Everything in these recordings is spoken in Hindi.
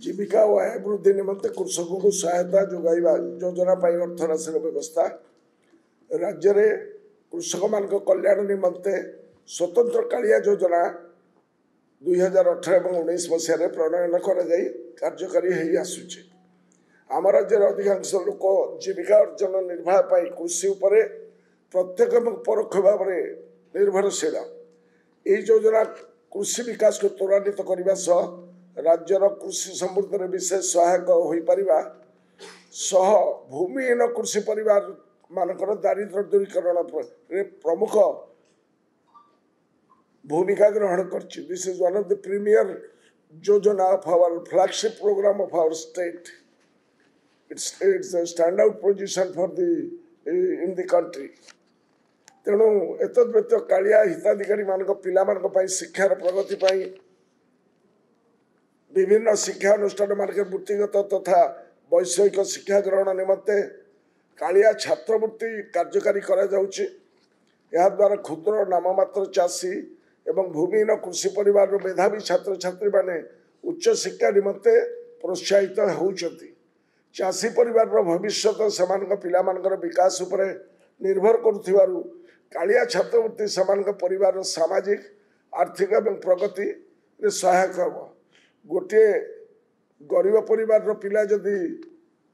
जीविका और आय वृद्धि निमंते कृषकों को सहायता जोगाइबा योजना पाई अर्थ राशि व्यवस्था राज्य रे कृषक मान कल्याण निमंते स्वतंत्र कालिया योजना 2018 और 19 मसीह प्रणयन कर कार्यकारी हो आसुचे। आम राज्य अधिकांश लोक जीविका अर्जन निर्वाह पाई कृषि उपरे प्रत्यक्ष और परोक्ष भाव में निर्भरशील। यह योजना कृषि विकास को त्वरान्वित करने सह राज्यर कृषि समृद्धि में विशेष सहायक हो पारिबा सह भूमिहीन कृषि परिवार मानकर दारिद्र्य दूरीकरण प्रमुख भूमिका ग्रहण करछि। This is one of the premier योजना of our flagship programme of our state. It's a standout position for the in the country। तेणु एतद व्यत कालिया हिताधिकारी मानक पिला मानक पई शिक्षार प्रगति पई विभिन्न शिक्षा अनुष्ठान मानक वृत्तिगत तथा वैषयिक शिक्षा ग्रहण निमंते कालिया छात्रवृत्ति कार्यकारी करा जाउछि। या द्वारा क्षुद्र नाममात्र चाषी एवं भूमिहीन कृषि परिवार मेधावी छात्र छात्री माने उच्च शिक्षा निमंते प्रोत्साहित होउछथि। चाषी परिवार भविष्यत समान पिला मानकर विकास उपरे निर्भर करुथिबारु कालिया छात्रवृत्ति समान परिवार सामाजिक आर्थिक एवं प्रगति रे सहायक हो। गोटे गरीब परिवार पिला जदि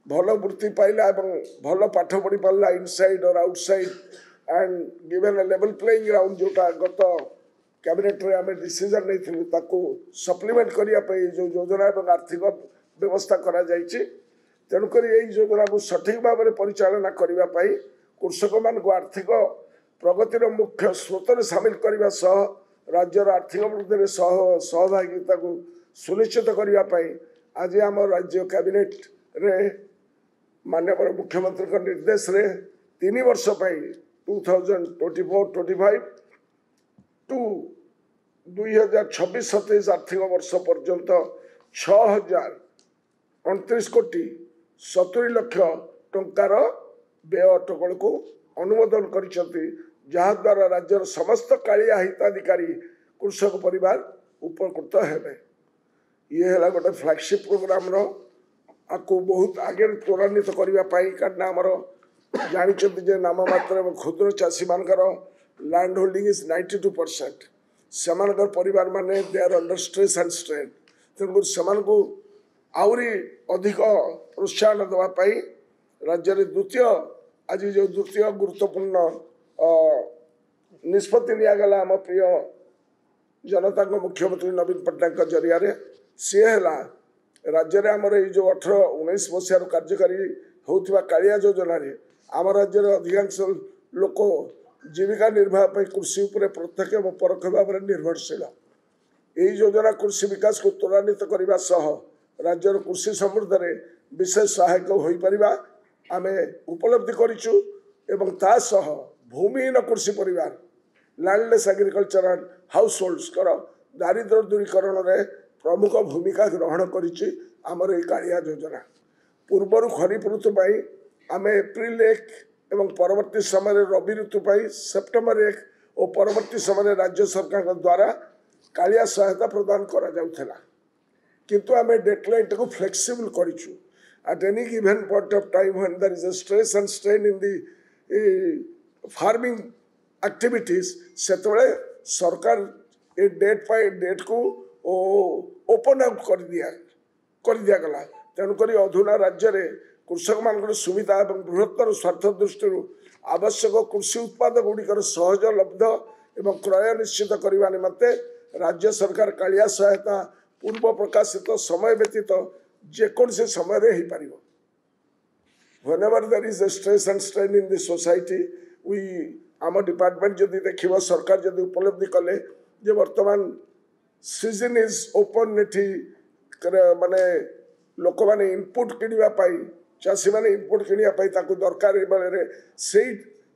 भल वृत्ति पाइला एवं भल पाठ पढ़ी पारा इनसाइड और outside and given A level playing ground जोटा गत कैबिनेट रे आमे डिसीजन नहीं ताको सप्लीमेंट करिया पे जो योजना एवं आर्थिक व्यवस्था करा जायछि। तेणुक योजना को सठिक भाव में परिचालना करने कृषक मान आर्थिक प्रगतिर मुख्य स्रोत में सामिल करने सह राज्यर आर्थिक वृद्धि सहभागिता को सुनिश्चित करने आज आम राज्य कैबिनेट रे माननीय मुख्यमंत्री का निर्देश रे 3 वर्ष 2024-25 टू 2026-27 आर्थिक वर्ष पर्यंत 6,029 कोटी 70 लाख टंकार व्यय अटकल को अनुमोदन करिसेंती, जहा द्वारा राज्यर समस्त कालिया हिताधिकारी कृषक परिवार उपकृत हेबे। ये है गोटे फ्लैगशिप प्रोग्राम रो आपको बहुत आगे त्वरान्वित करने कारण आमर जानते जे नाम मात्र क्षुद्र चाषी मानकर लैंड होल्डिंग इज 92%। सेमानकर परिवार माने they are under stress and strain. तेणुकर सेमान को आउरी अधिक प्रोत्साहन देवाई राज्य में द्वितीय आज जो द्वितीय गुरुत्वपूर्ण निष्पत्ति निगला आम प्रिय जनता मुख्यमंत्री नवीन पट्टनायक जरिया सी है राज्य में आमर जो 18-19 मसीह कार्यकारी होता कालिया योजना आम राज्य अधिकांश लोक जीविका निर्वाह कृषि उपर प्रत्यक्ष और परोक्ष भाव में निर्भरशील। यही योजना कृषि विकास को त्वरान्वित करने सह राज्यर कृषि समृद्धि में विशेष सहायक हो पारिबा आमे उपलब्धि करिछु एवं ता सह भूमिहीन कृषि परिवार landless agriculture and house holds कर दारिद्र्य दूरीकरण में प्रमुख भूमिका ग्रहण करिछि आमर ए कालिया योजना। पूर्वर खरीफ ऋतु पाई आमे एप्रिल 1 एवं परवर्ती समय रबी ऋतु पाई सेप्टेम्बर 1 और परवर्ती समय राज्य सरकार द्वारा कालिया सहायता प्रदान करा जाउथला, किंतु आमे डेडलाइन को flexible करिछु। At any given point of time when there is a stress and strain in the farming activities, सेतबले सरकार ए डेट पाई डेट को ओपन आउट कर दिया गला। तेणुक अधुना राज्य में कृषक मान सुविधा और बृहत्तर स्वार्थ दृष्टि आवश्यक कृषि उत्पाद गुड़िकर सहज लब्ध एवं क्रय निश्चित करने निमंते राज्य सरकार कालिया सहायता पूर्व प्रकाशित समय व्यतीत जेकोसी समय हो पार। Whenever there is a stress and strain in the society, we आम डिपार्टमेंट जदि देखिए सरकार जदि उपलब्धि कले जे वर्तमान सीजन इज ओपन एठी माने लोक माने इनपुट किनिबा चाषी माने इनपुट किनिबा ताकू दरकार बेले से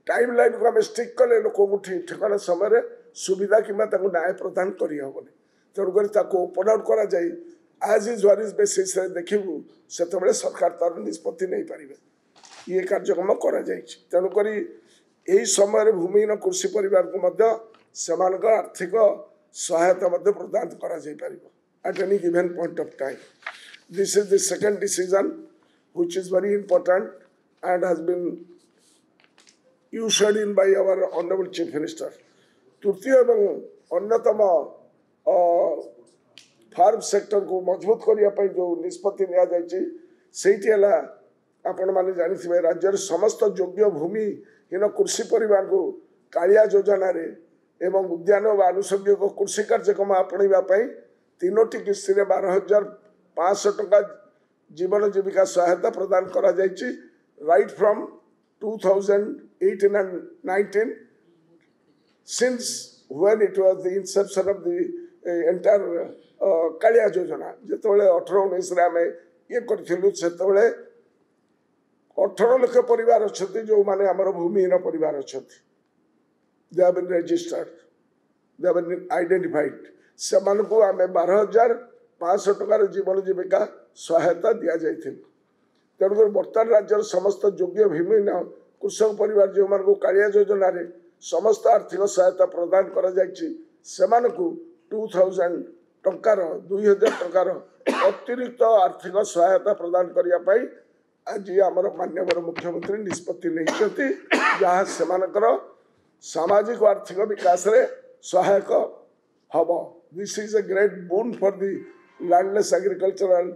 टाइम लाइन को आम स्टिक कले लोक ठिकाना समय सुविधा किंबा न्याय प्रदान करहबनी। तेणुक ओपन आउट करा जाए आज इज वार इज बेसिस देखू से सरकार तार निष्पत्ति नहीं पारे। ये कार्यक्रम करा तेणुक यही समय भूमिहीन कृषि परिवार को आर्थिक सहायता प्रदान करा at any given point of time. This is the second decision, which is very important and has been ushered in by our Honorable Chief Minister. तृतीय एवं अन्यतम फार्म सेक्टर को मजबूत करने जो निष्पत्ति निया आपण माने जानिथिबे राज्यर समस्त योग्य भूमिहीन कृषि परिवार को कालिया योजना रे एवं उद्यान व आनुषंगिक कृषि कार्यक्रम आपणा तीनोटी किस्ती 12,500 टका जीवन जीविका सहायता प्रदान करा जायछि right from 2018 and 19 since when it was the inception of the entire Kalia योजना जेतबेले 18-19 रे आमे ये करथिलु सेतबेले 18 लाख परिवार अच्छे जो माने आमर भूमिहीन परिवार अच्छे they have been registered they have been identified से आम 12,500 टकार जीवन जीविका सहायता दि जाइए तेणुक बर्तमान राज्यर समस्त योग्य भूमिहीन कृषक परिवार जो मान कालिया योजना रे समस्त आर्थिक सहायता प्रदान करा जाइछि सेमानकु 2,000 टंकार 2,000 टंकार अतिरिक्त आर्थिक सहायता प्रदान करिया पाई आज आमर माननीय मुख्यमंत्री निष्पत्ति नहीं जहाँ सेमानकर सामाजिक आर्थिक विकास रे सहायक हब this is a great boon for the landless agricultural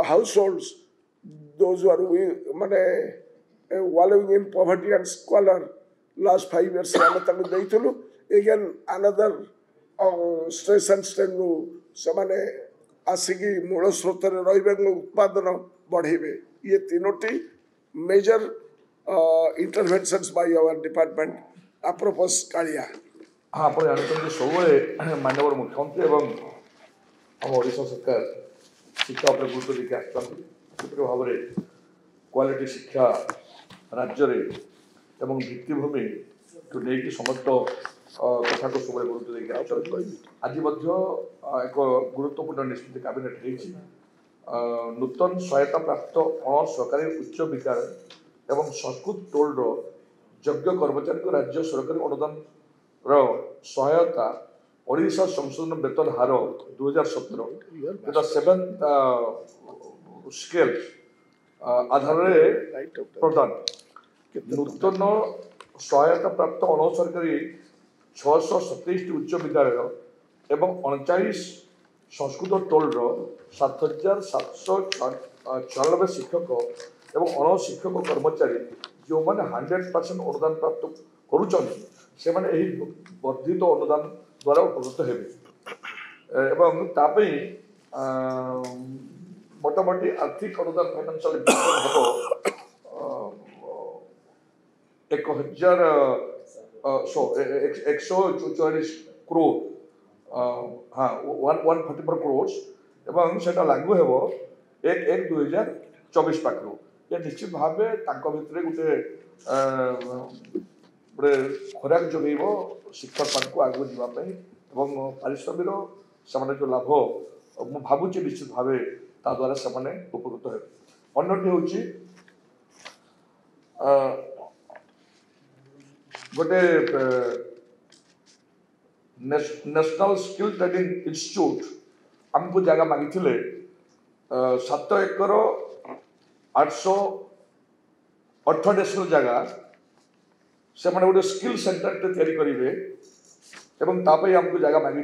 households those are माने wallowing in poverty and squalor last 5 years आम ताकू देइथलु again another stress and strain नु समाने आसिकी मूल स्रोत रे रहिबे उत्पादन बढ़ेबे ये तीनोटी major interventions by our department apropos कालिया। हाँ आप जानते सब माननीय मुख्यमंत्री एवं आम ओडिशा सरकार शिक्षा उपर गुरुत्व देके आसुच्च भाव में क्वालिटी शिक्षा राज्य एवं भित्तिभूमि को लेकिन समस्त कथा को सब गुरुत्व देके आज एक गुरुत्वपूर्ण निष्पत्ति कैबिनेट होती नूतन सहायता प्राप्त अणसरकारी उच्च विद्यालय एवं संस्कृत टोल्ड योग्य कर्मचारी को राज्य सरकारी अनुदान सहायता ओडिशा संशोधन वेतन हार 2017 सेवेन्थ स्केल आधार प्रदान नूतन सहायता प्राप्त अणसरकारी 627 उच्च विद्यालय एवं 39 संस्कृत टोल्ड 7,796 शिक्षक एवं अणशिक्षक कर्मचारी जो मैंने 100% अनुदान प्राप्त करुँच से वर्धित अनुदान द्वारा उपकृत हेबे एवं तापई मोटामोटी आर्थिक अनुदान फाइनेंशियल हम 1,144 करोड़ हाँ 144 करोड़ एवं सेटा लागू हेबो 1/1/2024 पाखरु ये निश्चित भाव भितर गोटे खोराक जगेब शिक्षक मान को आगे जावाई पारिश्रमिक से जो लाभ मु भावुची निश्चित भाव ता द्वारा से उपकृत हे अन्यटी हूँ गोटे नेशनल स्किल ट्रेनिंग इंस्टीट्यूट आमको जगह मागी 7 एकर 808 डेसिमल जगह से गोटे स्किल सेंटर तैयारी करेंगे एवं तापाई आमको जगह मागी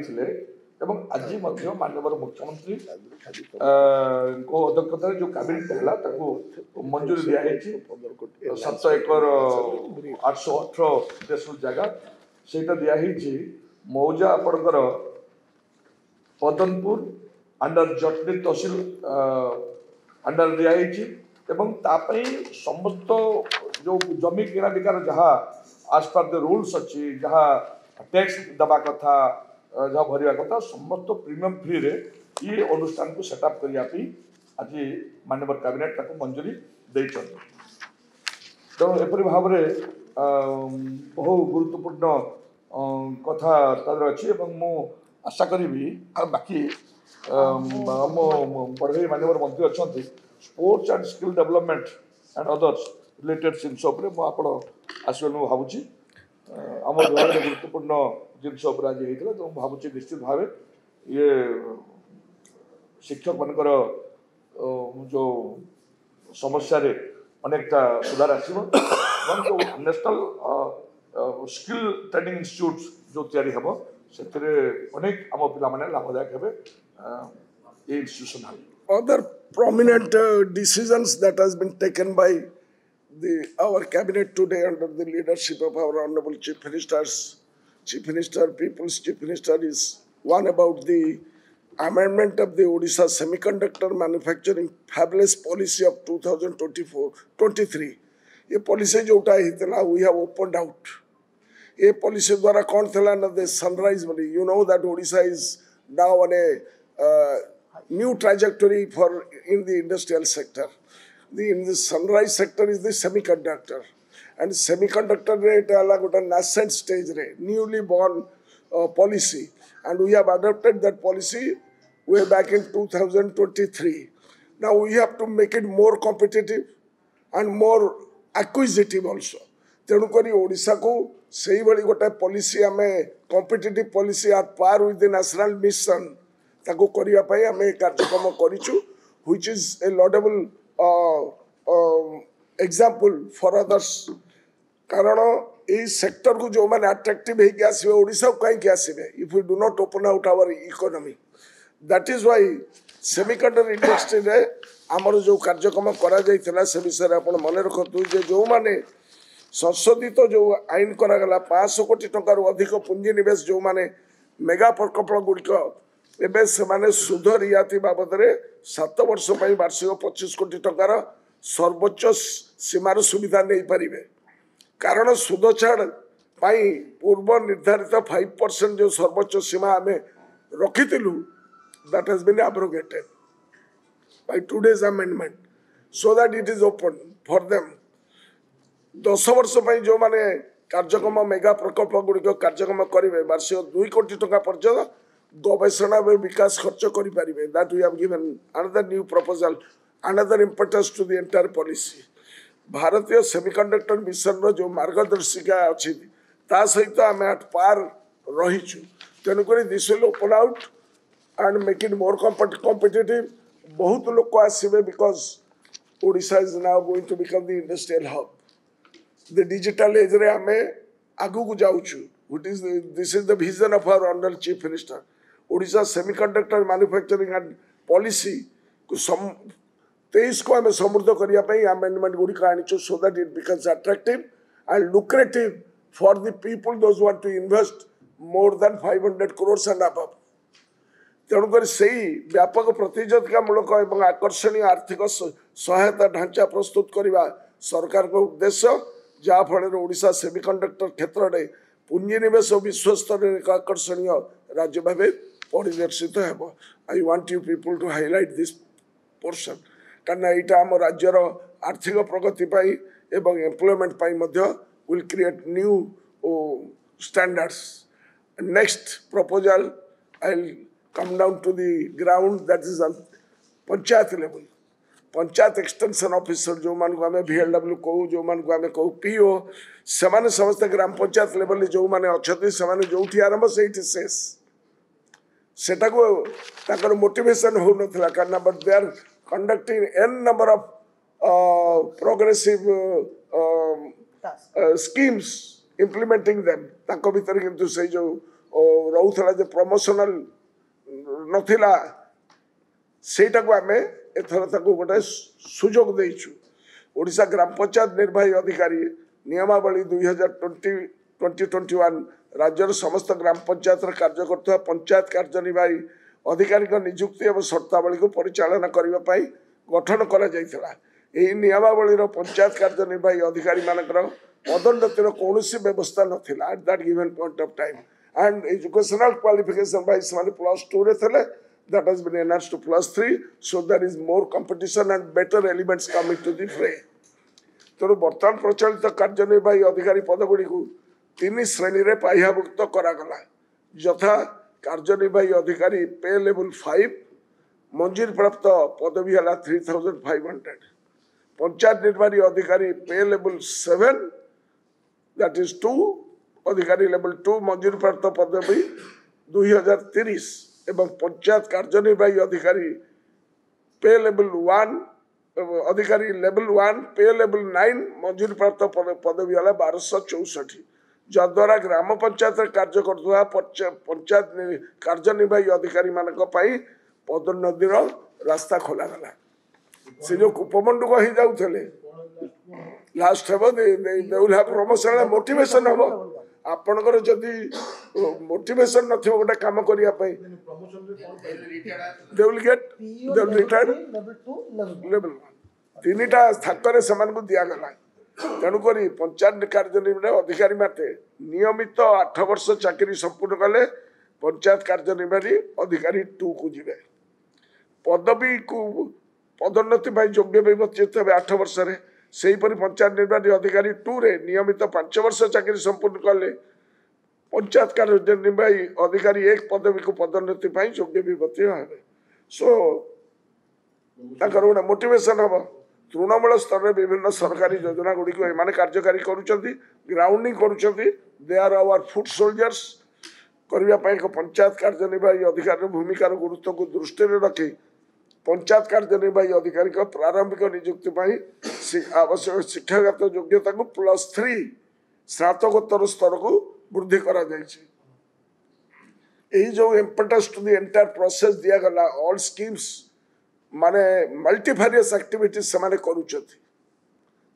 आज माननीय मुख्यमंत्री को अध्यक्षतार जो कैबिनेट है मंजूरी दिखाई 7 एकर 818 डेसिमल जगह से दिखाई मौजा आपणकर पदनपुर अंडर जटनी तहसिल अंडर दिखाई समस्त जो जमी किना बिकार जहाँ आज पर द रूल्स अच्छी जहाँ टैक्स दबा कथा जहाँ भरवा कथा समस्त प्रीमियम फ्री रे ये अनुष्ठान को सेटअप करने आज माननीय कैबिनेट मंजूरी देते तेणु एपरी भाव में बहु गुरुत्वपूर्ण कथा तादर अच्छी मु आशा करी बाकी पढ़े माननीय मंत्री अच्छा sports and skill development and others related जिनस आसवे भावुँ आम विभाग गुरुत्वपूर्ण जिनस आज होता तो भावुँ निश्चित भाव ये शिक्षक मानकर समस्या रे अनेकटा सुधार आसीबो जो नेशनल स्किल ट्रेनिंग इंस्टीट्यूट जो तैयारी हबो सेतरे अनेक आम पिला माने लाभदायक हेबे ए इंस्टीट्यूशन हबे Other prominent decisions that has been taken by our cabinet today under the leadership of our Honorable Chief Minister, People's Chief Minister, is one about the amendment of the Odisha Semiconductor Manufacturing Fabless Policy of 2024-23. ये policy जोटा हितला we have opened out. ये policy द्वारा कौन थला ना the sunrise वाली. You know that Odisha is now on a new trajectory for in the industrial sector. In the sunrise sector is the semiconductor, and semiconductor rate alag got a nascent stage rate, newly born policy, and we have adopted that policy way back in 2023. Now we have to make it more competitive and more acquisitive also. तेणुकरी Odisha को सही भली गोटे पॉलिसी आमे competitive policy are par with the national mission ताको करिया पई आमे कार्यक्रम करिछु which is a laudable example for others कारण ए सेक्टर को जो माने अट्रैक्टिव हे के आसीबे ओडिशा को काई के आसीबे if we do not open out our economy that is why semiconductor industry रे हमर जो कार्यक्रम करा जाइतला से विषय आपण मने रखतु जे जो माने संशोधित जो आईन करा गला 500 कोटी टंका रु अधिक पुंजी निवेश जो माने मेगा प्रकल्प गुड़िक एबे से सुध रियाती बाबद 7 वर्ष वार्षिक 25 कोटी टंकार सर्वोच्च सीमार सुविधा नहीं पारे कारण सुध छाड़ पूर्व निर्धारित 5% जो सर्वोच्च सीमा आम रखी that has been abrogated by today's amendment so that it is open for them 10 वर्ष जो माने कार्यक्रम मेगा प्रकल्प गुड़िक कार्यक्रम करेंगे वार्षिक 2 कोटी टंका पर्यंत गवेषणा में विकास खर्च करि परिबे that we have given another new proposal another impetus to the entire policy भारतीय सेमीकंडक्टर मिशन रो जो मार्गदर्शिका अछि ता सहित आम एट पार रहीछु तेणुक this will open out and make it more competitive बहुत लोक आसबे because Odisha is now going to become the industrial hub the digital age रे आम आगु को जाउछु this is the vision of our honorable chief minister Odisha semiconductor manufacturing and policy को 23 को हमें समृद्ध करिया पई amendment गुडी का आनिचो so that it becomes attractive and lucrative for the people those who want to invest more than 500 crores and above तेणुकर से व्यापक प्रतियोगितामूलक और आकर्षणीय आर्थिक सहायता ढांचा प्रस्तुत करने सरकार का उद्देश्य जहाँफल ओडिशा सेमीकंडक्टर क्षेत्र में पुंजीनिवेश विश्वस्तर एक आकर्षणीय राज्य भाव परिदर्शित हो I want you people to highlight this portion कारण यहाँ आम राज्यर आर्थिक प्रगति एवं employment will create new standards next proposal I will come down to the ground that is on panchayat level panchayat extension officer जो मान को हमें VLW कहू जो मान को हमें कहू PO से समस्त ग्राम पंचायत लेवल जो माने अच्छे से जो आरंभ से शेष सेटा को ताकर मोटिवेशन हो नथला कारण but they are conducting n number of progressive schemes implementing them ताको भीतर किंतु से जो रहउथला जे प्रमोशनल नथिला सेटा को आमे एथर ताको गोटे सुजोग देइछु ओडिशा ग्राम पंचायत निर्वाही अधिकारी नियमावली 2020-2021 राज्यर समस्त ग्राम पंचायत कार्य करथवा पंचायत कार्यनिर्वाही अधिकारी नियुक्ति और शर्तावली को परिचालन करने गठन करा जायथिला एही नियमावलीर पंचायत कार्यनिर्वाही अधिकारी मानकर पदोन्नतिर कौनसी व्यवस्था नथिला at that given point of time and educational qualification by +2 रे थले that has been enhanced to +3 so there is more competition and better elements coming to the fray तेणु बर्तमान प्रचलित कार्यनिर्वाही अधिकारी पदगुड़ी को 3 श्रेणी रे पाह्याभुक्त करागला यथा कार्यनिर्वाही अधिकारी पे लेवल 5 मंजूरी प्राप्त पदवी है 3500 पंचायत निर्वाही अधिकारी पे लेवल 7 that is 2 अधिकारी लेवल 2 मंजूरी प्राप्त पदवी 2030 एवं पंचायत कार्यनिर्वाही अधिकारी पे लेवल 1 अधिकारी लेवल 1 पे लेवल 9 मंजूरी प्राप्त पदवी है 1264 जद्वारा ग्राम पंचायत कार्य कर पंचायत कार्यनिर्वाही अधिकारी मान पदोन्नतिर रास्ता खोलागला से जो कुपमंडुक हो जाऊे लास्ट हम देउल प्रमोशन मोटिवेशन हम आपणकर जदि मोटिवेशन न गोटे काम करने they will get they will retired level 3टा स्थान से दिगला तेणुक पंचायत कार्यनिर्वाही अधिकारी माते नियमित 8 वर्ष चाकरी संपूर्ण कले पंचायत कार्यनिर्वाही अधिकारी 2 को जीवे पदवी को पदोन्नति योग्य व्यवस्थित हे 8 वर्ष से पंचायत निर्वाही अधिकारी 2 रे नियमित 5 वर्ष चाकरी संपूर्ण कले पंचायत कार्यनिर्वाही अधिकारी 1 पदवी को पदोन्नति योग्य व्यवस्थित हे सो गोटे मोटिवेशन हम तृणमूल स्तर में विभिन्न सरकारी योजना गुड़ी को एमाने कार्यकारी करुँच ग्राउंडिंग करुँच they are our foot soldiers करने एक पंचायत कार्यनिर्वाही अधिकारी भूमिकार गुरुत्व को दृष्टि रखी पंचायत कार्यनिर्वाही अधिकारी प्रारंभिक नियुक्ति आवश्यक शिक्षागत योग्यता को +3 स्नातकोत्तर स्तर को वृद्धि करा जो importance to the entire process दिया गला ऑल स्कीम्स माने मल्टीफेरियस एक्टिविटीज से माने करूछथि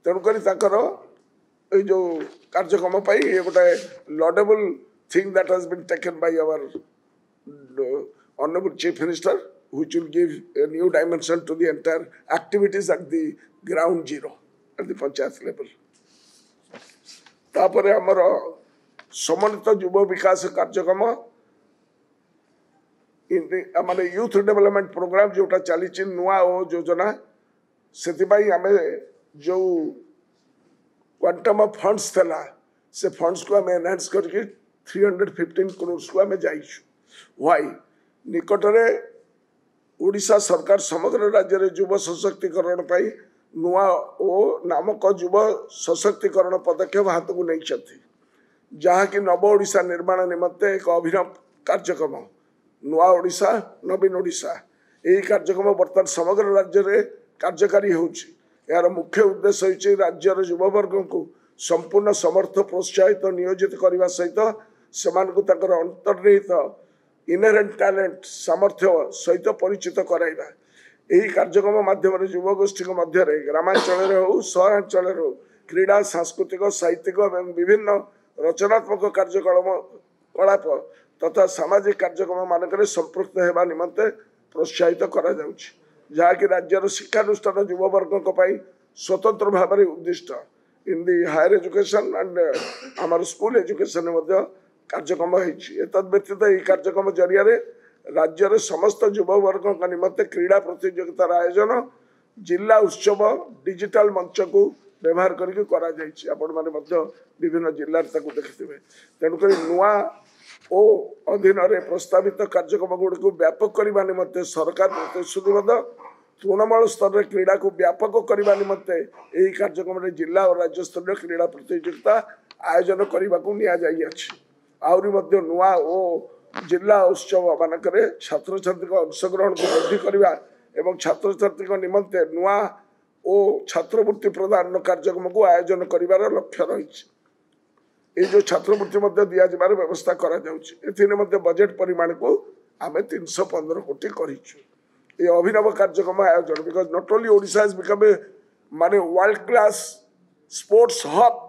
तेणुक जो कार्यक्रम ये गोटे laudable thing that has been taken by our honourable chief minister which will give a new dimension to the entire activities at the ground zero at the panchayat level. तापर हमर समन्वित युव विकास कार्यक्रम माने यूथ डेवलपमेंट प्रोग्राम जोटा चली नुआ ओ योजना से आम जो क्वांटम ऑफ फंड्स थला से फंड्स को आम एनहांस करके 315 करोड़ को आम जाइछु वाई निकटरे ओडिशा सरकार समग्र राज्य में युव सशक्तिकरण पाई नुआ ओ नामक युव सशक्तिकरण पदक्षेप हाथ को नहीं जहाँकि नव ओडिशा निर्माण निमंते एक अभिनव कार्यक्रम नुआ ओडिशा नवीन ओडिशा यही कार्यक्रम बर्तमान समग्र राज्य में कार्यकारी होछि यार मुख्य उद्देश्य होछि राज्यर युववर्ग को संपूर्ण समर्थ प्रोत्साहित नियोजित करने सहित सेमानकु ताकर अंतर्निहित इनहेरेंट टैलेंट सामर्थ्य सहित परिचित कराइबा यही कार्यक्रम माध्यम युवगोष्ठी मध्य ग्रामांचल हो सहरांचल हो क्रीड़ा सांस्कृतिक साहित्यिक और विभिन्न रचनात्मक कार्यकलाप तथा सामाजिक कार्यक्रम मानक संपृक्त होगा निमंते प्रोत्साहित करा जहाँकि राज्यर शिक्षानुष्ठान युववर्ग स्वतंत्र भाव में उद्दिष्ट इन दी हायर एजुकेशन एंड आमर स्कूल एजुकेशन कार्यक्रम व्यतीत यह कार्यक्रम जरिया राज्यर समस्त युववर्ग निमंते क्रीड़ा प्रतियोगितार आयोजन जिला उत्सव डिजिटल मंच को व्यवहार करके विभिन्न जिले देखते तेणुक नुआ ओ अधीन प्रस्तावित कार्यक्रम गुड़ी को व्यापक करने निमंते सरकार प्रतिश्रुतिबद्ध तृणमूल स्तर में क्रीड़ा को व्यापक करने निमंते यही कार्यक्रम में जिला और राज्य स्तर क्रीड़ा प्रतियोगिता आयोजन करने को आहरी नुआ ओ जिला उत्सव मानक छात्र छात्री अंशग्रहण को वृद्धि करने एवं छात्र छात्री निमंते नुआ ओ छात्रवृत्ति प्रदान कार्यक्रम को आयोजन कर लक्ष्य रही ये जो छात्रवृत्ति दि जाबार व्यवस्था करा बजेट परिमाण को आम 315 कोटी करिछु ये अभिनव कार्यक्रम आयोजन because not only Odisha has become a माने वर्ल्ड क्लास स्पोर्ट्स हब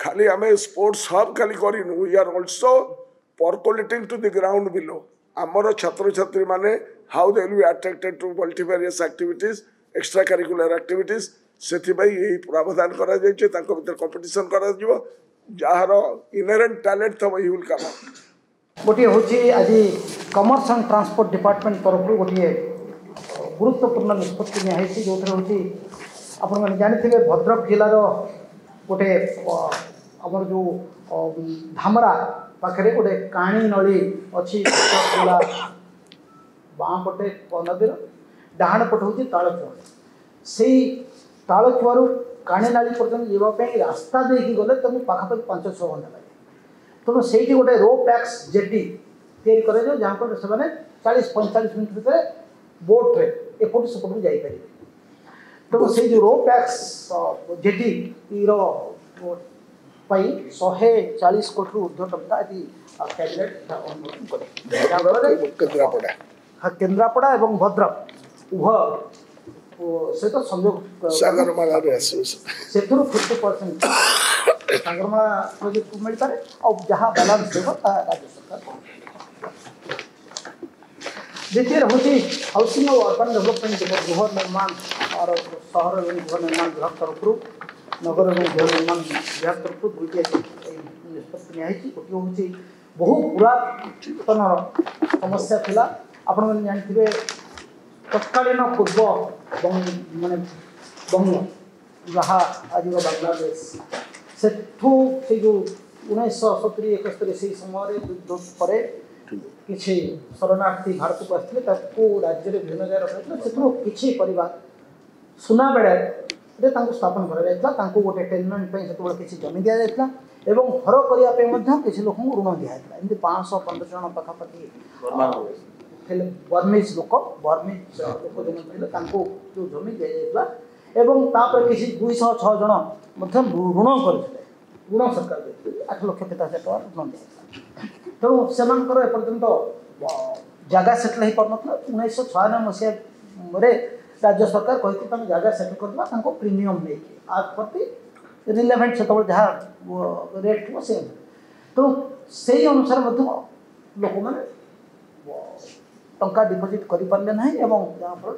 खाली आम स्पोर्ट्स हब खाली करिनु we are also percolating to the ground below आमर छात्र छात्री माने how they will be attracted to multifarious activities extracurricular activities से प्रावधान करा जायछि तांको भीतर कंपटीशन करा जिवो जार इनहेरेंट टैलेंट थब ही विल कम गोटे हूँ आज कमर्स एंड ट्रांसपोर्ट डिपार्टमेंट तरफ गोटे गुरुत्वपूर्ण निष्पत्ति नियाई जो हूँ आपण जानी भद्रक जिलार गोटे आमर जो धामरा पाखे गोटे काणी नली अच्छी बाँ पटे नदीर डाण पटे हूँ तालचुआ से तालचुआरू काणी नाली पर्यटन जावाई रास्ता देकी गले तुम पाखापाखि 5-6 घंटा लगे तुम से गोटे रो पैक्स जेटी या जहाँ पर से 40-45 मिनट भर बोट्रे एपट सेपट जापर तेणु से जो रोड टैक्स जेडी पाई 140 कोटी ऊर्ध्व टंका यदि कैबिनेट अनुमोदन करे केन्द्रापड़ा और भद्रक उभय सहित संयोग सागरमाला से 50% सागरमाला प्रोजेक्ट को मिल पारे और जहाँ बैलेंस देव राज्य सरकार द्वितीय हूँ हाउसिंग और अर्बन डेवलपमेंट गृह निर्माण और सहर और गृह निर्माण विभाग तरफ नगर और गृह निर्माण विभाग तरफ दुईट निष्पत्ति निजी गोटे हूँ बहु पुरातन समस्या थिला आपण मैंने जानते तत्कालीन पूर्व माने बंग जहाँ आज बांग्लादेश से जो 1970-71 से समय युद्ध पर किसी शरणार्थी भारत को आसते राज्य में विभिन्न जगह रखा किसी परिवार सुना बेड़े स्थापन कर गोटे टेनमेंट किसी जमी दि जाता एवं घर करने किसी लोक ऋण दिखाई एमती 515 जन पाखापाखि बर्मिज लोक जो जमी दि जाता किसी 206 जन ऋण करते ऋण सरकार 8 लाख 50,000 टका ऋण दिया तेणु से एपर्यंत जगह सेटल हो पार 1996 मसीह राज्य सरकार कही तुम जगह सेटल करवा प्रीमियम नहीं आज प्रति रिलेवेंट से जहाँ रेट थो से तेणु से अनुसार लोक मैंने टंका डिपोजिट करें ना जहाँफल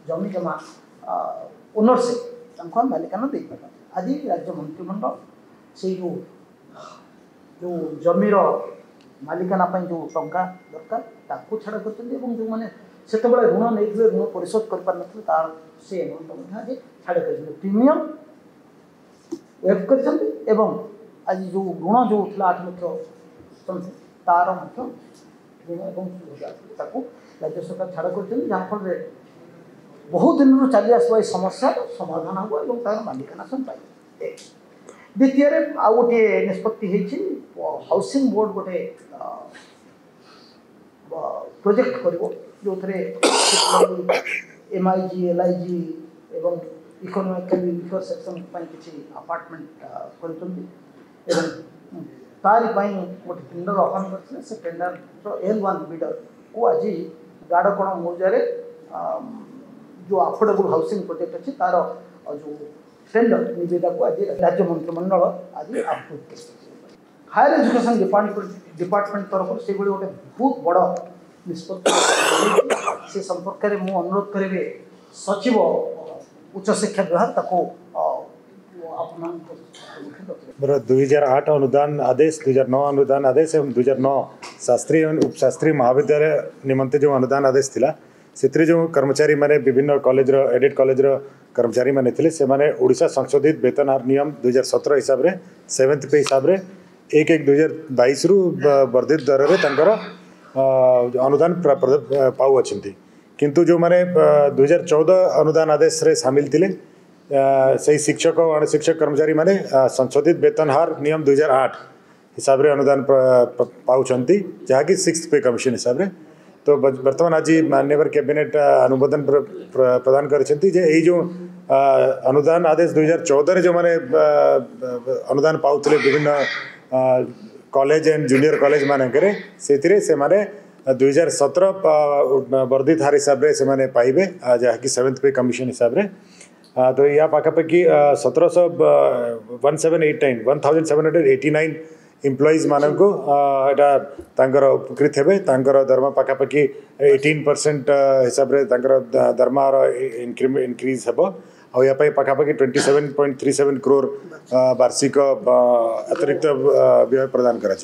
जमी जमा ओनरशिप मालिकाना दे पार आज राज्य मंत्रिमंडल से जो जमीर मालिकाना जो टंका दरकार ताकू छाड़ कर जो मैंने से ऋण नहीं ऋण परिशोध कर पार तार से अमाउंट आज छाड़ कर प्रीमियम वेब कर आज जो ऋण जो 8 लाख तार ऋण राज्य सरकार छाड़ कर जहाँफल बहुत दिन चली आसवा समस्या समाधान हम और तार मालिकाना सब पाए द्वितीय आउ गोटे निष्पत्ति हाउसिंग बोर्ड गोटे प्रोजेक्ट कर जो MIG LIG एवं इकोनॉमिकली वीकर सेक्शन किसी अपार्टमेंट तारी गोटे टेंडर आह्वान करते से टेंडर L1 बिडर को आज गाड़कोण मौजारे जो अफोर्डेबल हाउसिंग प्रोजेक्ट अच्छी तार जो टेंडर निवेदा को आज राज्य मंत्रिमंडल आज अप्रूव कर हायर एजुकेशन डिपार्टमेंट तरफ से गोटे बहुत बड़ निष्पत्ति से संपर्क में मुझे अनुरोध करेंगे सचिव उच्च शिक्षा विभाग ताको 2008 अनुदान आदेश 2009 अनुदान आदेश एवं 2009 शास्त्रीय एवं उपशास्त्रीय महाविद्यालय निमंते जो अनुदान आदेश थिला से जो कर्मचारी माने विभिन्न कॉलेज एडेड कॉलेज कर्मचारी माने थिले से माने ओडिशा संशोधित वेतन हार नियम 2017 हिसाब रे 7th पे हिसाब रे 1/1/2022 रु वर्धित दर रे तंकर अनुदान पाऊ अच्छी किंतु जो माने 2014 अनुदान आदेश रे शामिल थिले से शिक्षक और अणशिक्षक कर्मचारी माने संशोधित वेतन हार नियम 2008 हिसाब रे अनुदान पाउछंती जहाँकि 6th पे कमिशन हिसाब रे तो वर्तमान आज माननीय कैबिनेट अनुमोदन प्रदान करछंती जे एई जो अनुदान आदेश 2014 जो माने अनुदान पाउतले विभिन्न कॉलेज एंड जूनियर कॉलेज मानकरे सेतिरे से माने 2017 वर्धित हार हिसाब रे से माने पाइबे जहाँकि 7th पे कमिशन हिसाब रे तो या पाखापाखि 1789 एम्प्लॉइज मानक एटा उपकृत हेबे दरमा पाखापाखि 18% हिसाब रे दरमा इंक्रीज हेबो और या पाखापाखि 27.37 करोड़ वार्षिक अतिरिक्त व्यय प्रदान करा